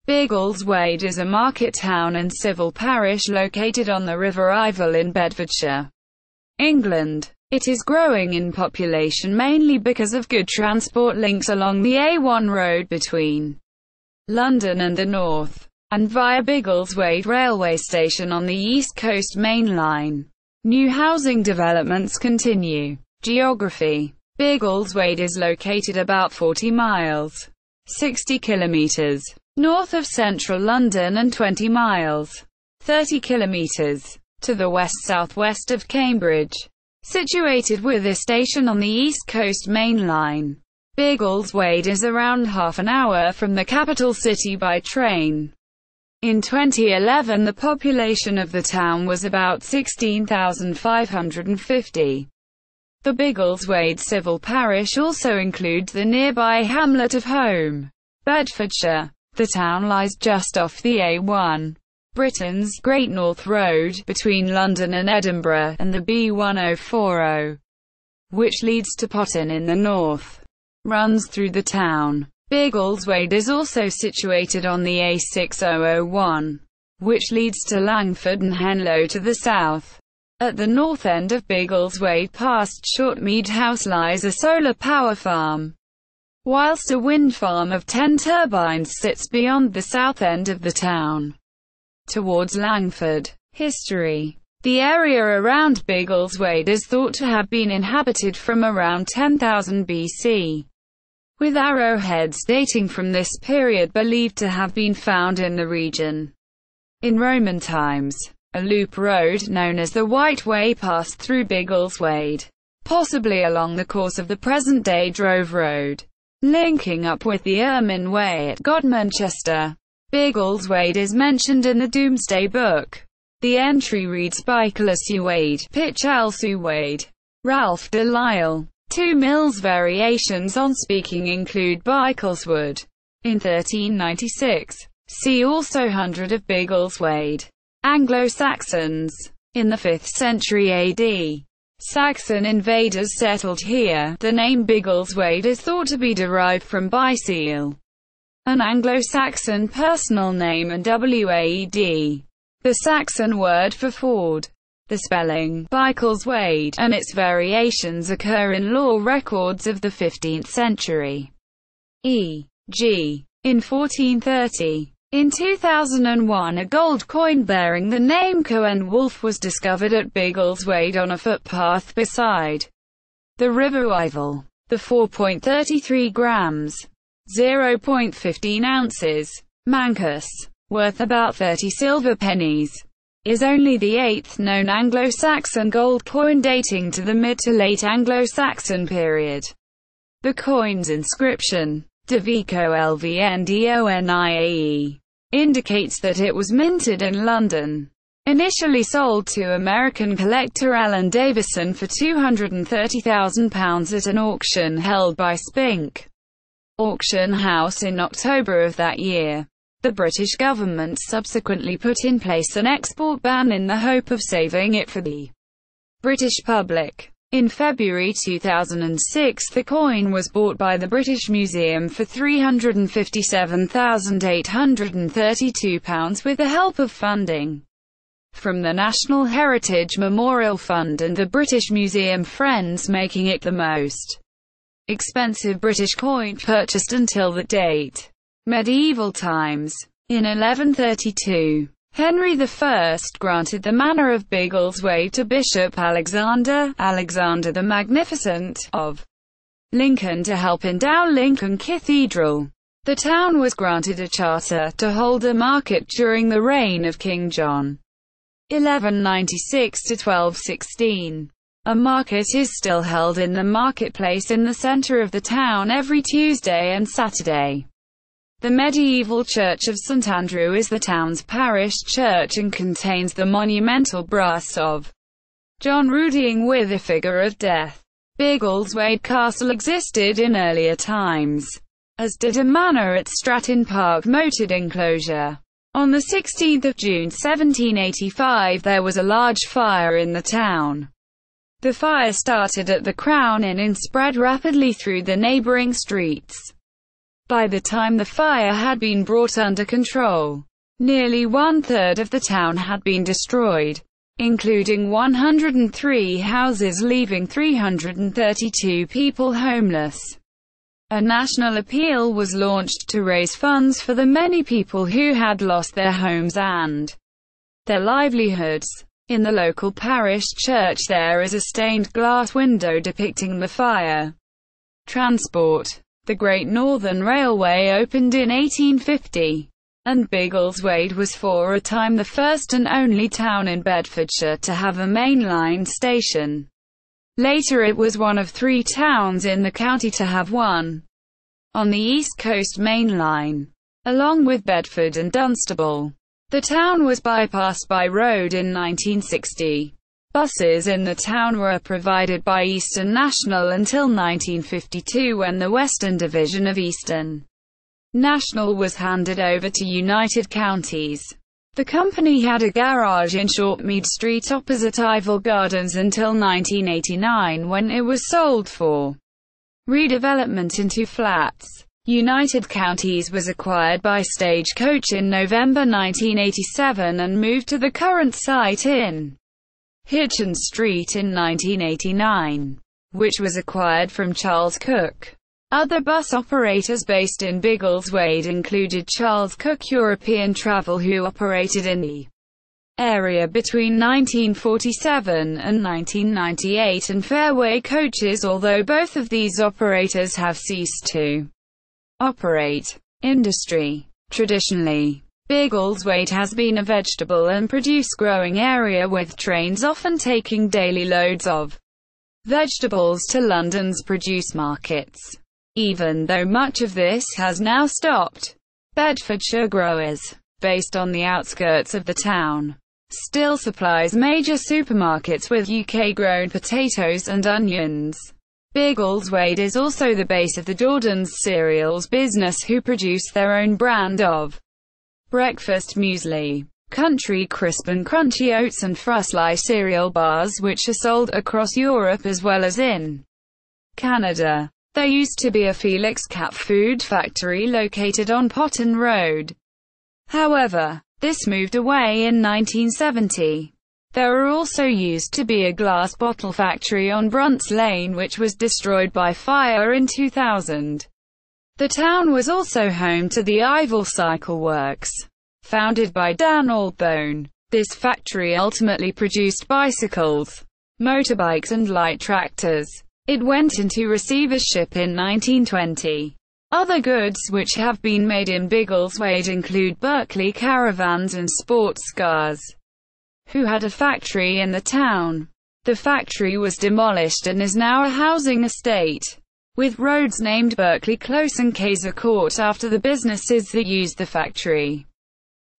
Biggleswade is a market town and civil parish located on the River Ivel in Bedfordshire, England. It is growing in population mainly because of good transport links along the A1 road between London and the north, and via Biggleswade railway station on the East Coast Main Line. New housing developments continue. Geography. Biggleswade is located about 40 miles, 60 kilometers, north of central London and 20 miles, 30 kilometers, to the west-southwest of Cambridge. Situated with a station on the East Coast Main Line, Biggleswade is around half an hour from the capital city by train. In 2011 the population of the town was about 16,550. The Biggleswade civil parish also includes the nearby hamlet of Home, Bedfordshire. The town lies just off the A1, Britain's Great North Road, between London and Edinburgh, and the B1040, which leads to Potton in the north, runs through the town. Biggleswade is also situated on the A6001, which leads to Langford and Henlow to the south. At the north end of Biggleswade past Shortmead House lies a solar power farm, whilst a wind farm of 10 turbines sits beyond the south end of the town, towards Langford. History. The area around Biggleswade is thought to have been inhabited from around 10,000 BC, with arrowheads dating from this period believed to have been found in the region. In Roman times, a loop road known as the White Way passed through Biggleswade, possibly along the course of the present-day Drove Road, linking up with the Ermine Way at Godmanchester. Biggleswade is mentioned in the Domesday Book. The entry reads Biggleswade, Pitchalswade, Ralph de Lisle. 2 Mills variations on speaking include Biggleswood. In 1396. See also Hundred of Biggleswade. Anglo-Saxons. In the 5th century AD, Saxon invaders settled here. The name Biggleswade is thought to be derived from Byseal, an Anglo-Saxon personal name, and Wade, the Saxon word for ford. The spelling, Biggleswade, and its variations occur in law records of the 15th century. E.g. in 1430. In 2001 a gold coin bearing the name Cohen Wolf was discovered at Biggleswade on a footpath beside the River Ivel. The 4.33 grams, 0.15 ounces, Mancus, worth about 30 silver pennies, is only the 8th known Anglo-Saxon gold coin dating to the mid to late Anglo-Saxon period. The coin's inscription, Devico Lvndoniae, indicates that it was minted in London. Initially sold to American collector Alan Davison for £230,000 at an auction held by Spink Auction House in October of that year. The British government subsequently put in place an export ban in the hope of saving it for the British public. In February 2006 the coin was bought by the British Museum for £357,832 with the help of funding from the National Heritage Memorial Fund and the British Museum Friends, making it the most expensive British coin purchased until that date. Medieval times. In 1132, Henry I granted the manor of Biggleswade to Bishop Alexander the Magnificent, of Lincoln to help endow Lincoln Cathedral. The town was granted a charter to hold a market during the reign of King John, 1196 to 1216. A market is still held in the marketplace in the centre of the town every Tuesday and Saturday. The medieval Church of St Andrew is the town's parish church and contains the monumental bust of John Ruddying with a figure of death. Biggleswade Castle existed in earlier times, as did a manor at Stratton Park moated enclosure. On the 16th of June 1785 there was a large fire in the town. The fire started at the Crown Inn and spread rapidly through the neighbouring streets. By the time the fire had been brought under control, nearly one-third of the town had been destroyed, including 103 houses, leaving 332 people homeless. A national appeal was launched to raise funds for the many people who had lost their homes and their livelihoods. In the local parish church there is a stained glass window depicting the fire. Transport. The Great Northern Railway opened in 1850, and Biggleswade was for a time the first and only town in Bedfordshire to have a mainline station. Later it was one of 3 towns in the county to have one. On the East Coast Main Line, along with Bedford and Dunstable, the town was bypassed by road in 1960. Buses in the town were provided by Eastern National until 1952, when the Western Division of Eastern National was handed over to United Counties. The company had a garage in Shortmead Street opposite Ivel Gardens until 1989, when it was sold for redevelopment into flats. United Counties was acquired by Stagecoach in November 1987 and moved to the current site in Hitchin Street in 1989, which was acquired from Charles Cook. Other bus operators based in Biggleswade included Charles Cook European Travel, who operated in the area between 1947 and 1998, and Fairway Coaches, although both of these operators have ceased to operate. Industry. Traditionally, Biggleswade has been a vegetable and produce growing area, with trains often taking daily loads of vegetables to London's produce markets. Even though much of this has now stopped, Bedfordshire Growers, based on the outskirts of the town, still supplies major supermarkets with UK-grown potatoes and onions. Biggleswade is also the base of the Jordan's cereals business, who produce their own brand of breakfast muesli, Country Crisp and Crunchy Oats, and Frusli cereal bars, which are sold across Europe as well as in Canada. There used to be a Felix Cat food factory located on Potton Road. However, this moved away in 1970. There also used to be a glass bottle factory on Brunts Lane, which was destroyed by fire in 2000. The town was also home to the Ivel Cycle Works, founded by Dan Aldbone. This factory ultimately produced bicycles, motorbikes and light tractors. It went into receivership in 1920. Other goods which have been made in Biggleswade include Berkeley Caravans and Sports Cars, who had a factory in the town. The factory was demolished and is now a housing estate, with roads named Berkeley Close and Kaiser Court after the businesses that used the factory.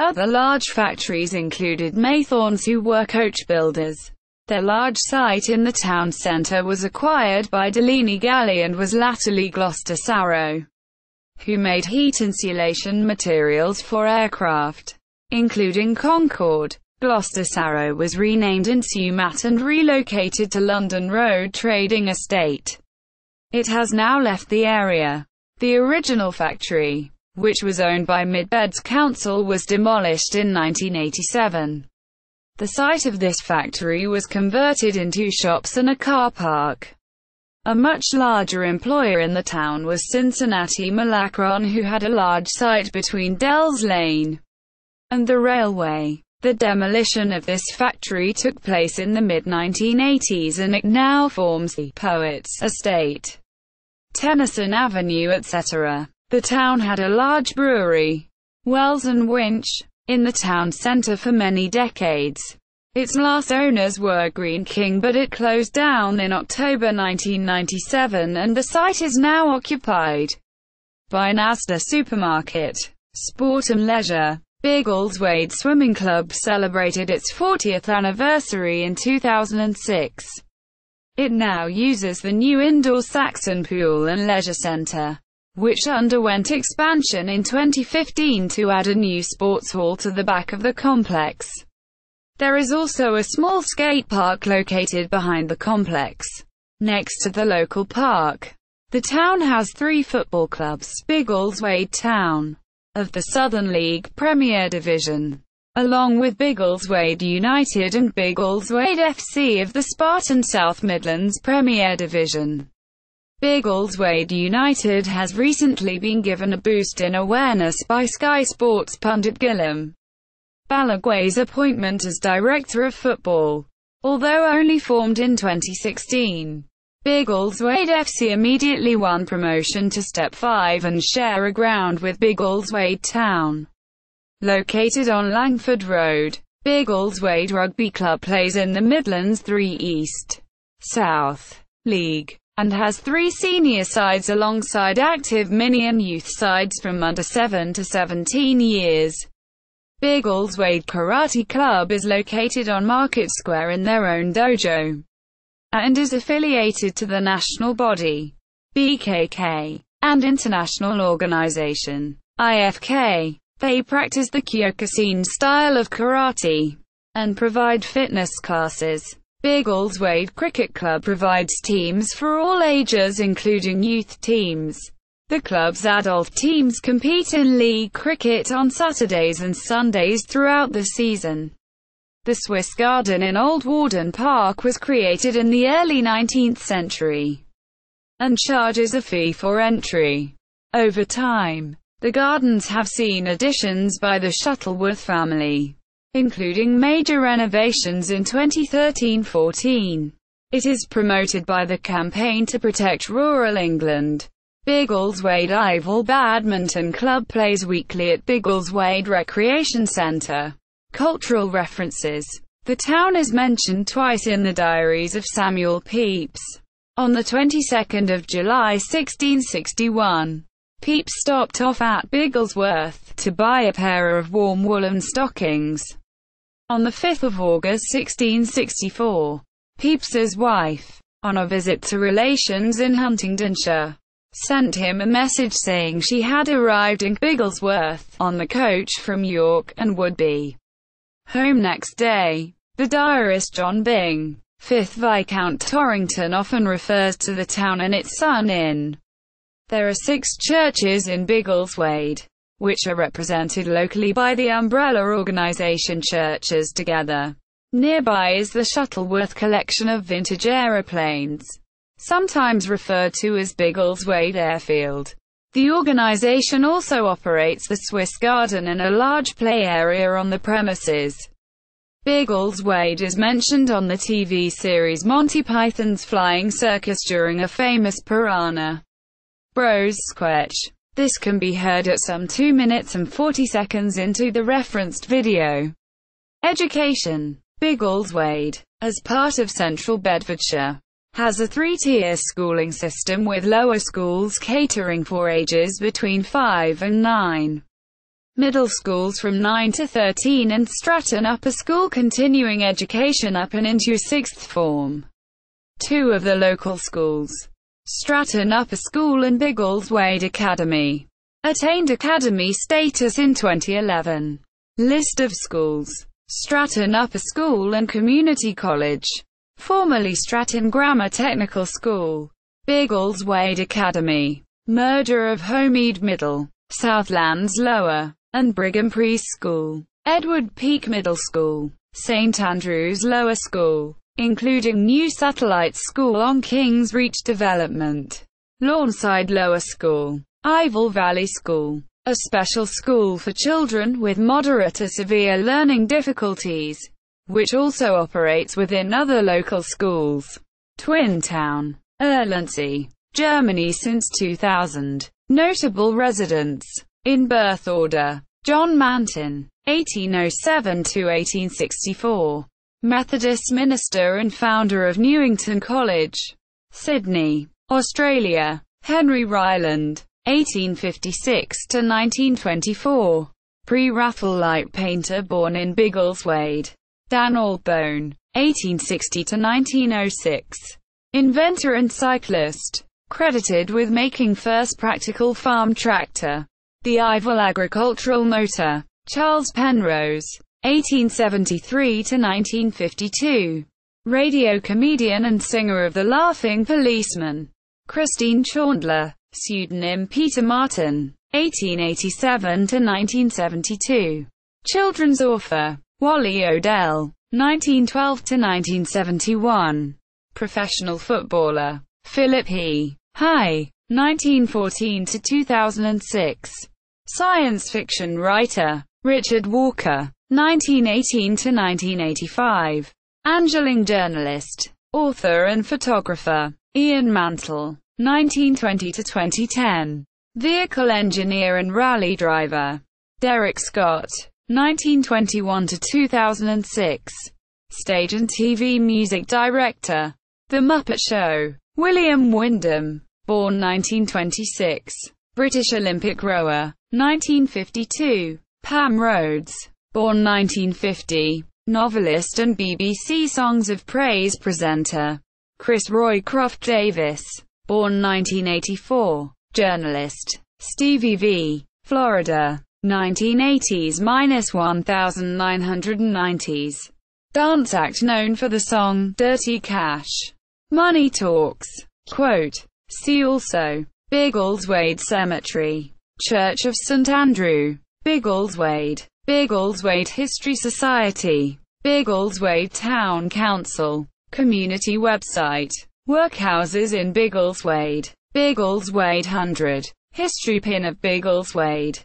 Other large factories included Maythorns, who were coach builders. Their large site in the town centre was acquired by Delaney Galley and was latterly Gloucester Sarrow, who made heat insulation materials for aircraft, including Concorde. Gloucester Sarrow was renamed Insumat and relocated to London Road Trading Estate. It has now left the area. The original factory, which was owned by Mid-Beds Council, was demolished in 1987. The site of this factory was converted into shops and a car park. A much larger employer in the town was Cincinnati Malacron, who had a large site between Dells Lane and the railway. The demolition of this factory took place in the mid-1980s, and it now forms the Poets Estate, Tennyson Avenue, etc. The town had a large brewery, Wells and Winch, in the town centre for many decades. Its last owners were Green King, but it closed down in October 1997, and the site is now occupied by an Asda supermarket. Sport and leisure. Biggleswade Swimming Club celebrated its 40th anniversary in 2006. It now uses the new indoor Saxon Pool and Leisure Centre, which underwent expansion in 2015 to add a new sports hall to the back of the complex. There is also a small skate park located behind the complex, next to the local park. The town has 3 football clubs: Biggleswade Town, of the Southern League Premier Division, along with Biggleswade United, and Biggleswade FC of the Spartan South Midlands Premier Division. Biggleswade United has recently been given a boost in awareness by Sky Sports pundit Guillem Balagway's appointment as Director of Football. Although only formed in 2016, Biggleswade FC immediately won promotion to Step 5 and share a ground with Biggleswade Town. Located on Langford Road, Biggleswade Rugby Club plays in the Midlands 3 East South League, and has 3 senior sides alongside active mini and youth sides from under 7 to 17 years. Biggleswade Karate Club is located on Market Square in their own dojo, and is affiliated to the national body, BKK, and international organization, IFK. They practice the Kyokushin style of karate, and provide fitness classes. Biggleswade Cricket Club provides teams for all ages including youth teams. The club's adult teams compete in league cricket on Saturdays and Sundays throughout the season. The Swiss Garden in Old Warden Park was created in the early 19th century, and charges a fee for entry. Over time, the gardens have seen additions by the Shuttleworth family, including major renovations in 2013-14. It is promoted by the Campaign to Protect Rural England. Biggleswade Ivel Badminton Club plays weekly at Biggleswade Recreation Centre. Cultural references. The town is mentioned twice in the diaries of Samuel Pepys. On the 22nd of July 1661, Pepys stopped off at Bigglesworth to buy a pair of warm woolen stockings. On the 5th of August 1664, Pepys's wife, on a visit to relations in Huntingdonshire, sent him a message saying she had arrived in Bigglesworth on the coach from York and would be home next day. The diarist John Byng, 5th Viscount Torrington, often refers to the town and its Sun Inn. There are 6 churches in Biggleswade, which are represented locally by the umbrella organisation Churches Together. Nearby is the Shuttleworth collection of vintage aeroplanes, sometimes referred to as Biggleswade Airfield. The organisation also operates the Swiss Garden and a large play area on the premises. Biggleswade is mentioned on the TV series Monty Python's Flying Circus during a famous piranha Bros sketch. This can be heard at some 2 minutes and 40 seconds into the referenced video. Education. Biggleswade, as part of central Bedfordshire, has a 3-tier schooling system with lower schools catering for ages between 5 and 9, middle schools from 9 to 13, and Stratton Upper School continuing education up and into 6th form. 2 of the local schools, Stratton Upper School and Biggleswade Academy, attained academy status in 2011. List of schools: Stratton Upper School and Community College, formerly Stratton Grammar Technical School, Biggleswade Academy, merger of Homeade Middle, Southlands Lower, and Brigham Preschool, Edward Peak Middle School, St Andrews Lower School, including new satellite school on Kings Reach Development, Lawnside Lower School, Ivel Valley School, a special school for children with moderate to severe learning difficulties, which also operates within other local schools. Twin Town, Erlensee, Germany since 2000. Notable residents, in birth order: John Manton, 1807 to 1864. Methodist minister and founder of Newington College, Sydney, Australia. Henry Ryland, 1856 to 1924. Pre-Raphaelite painter born in Biggleswade. Dan Albone, 1860 to 1906. Inventor and cyclist, credited with making first practical farm tractor, the Ivel agricultural motor. Charles Penrose, 1873 to 1952. Radio comedian and singer of The Laughing Policeman. Christine Chandler, pseudonym Peter Martin, 1887 to 1972. Children's author, Wally Odell, 1912 to 1971. Professional footballer, Philip He. High, 1914 to 2006. Science fiction writer, Richard Walker, 1918 to 1985. Angeling journalist, author and photographer, Ian Mantle, 1920 to 2010. Vehicle engineer and rally driver, Derek Scott, 1921 to 2006. Stage and TV music director, The Muppet Show, William Wyndham, born 1926. British Olympic rower, 1952. Pam Rhodes, born 1950. Novelist and BBC Songs of Praise presenter, Chris Roycroft Davis, born 1984. Journalist, Stevie V, Florida, 1980s–1990s. Dance act known for the song Dirty Cash. Money Talks. Quote. See also. Biggleswade Cemetery. Church of St. Andrew. Biggleswade. Biggleswade History Society. Biggleswade Town Council. Community website. Workhouses in Biggleswade. Biggleswade 100. History pin of Biggleswade.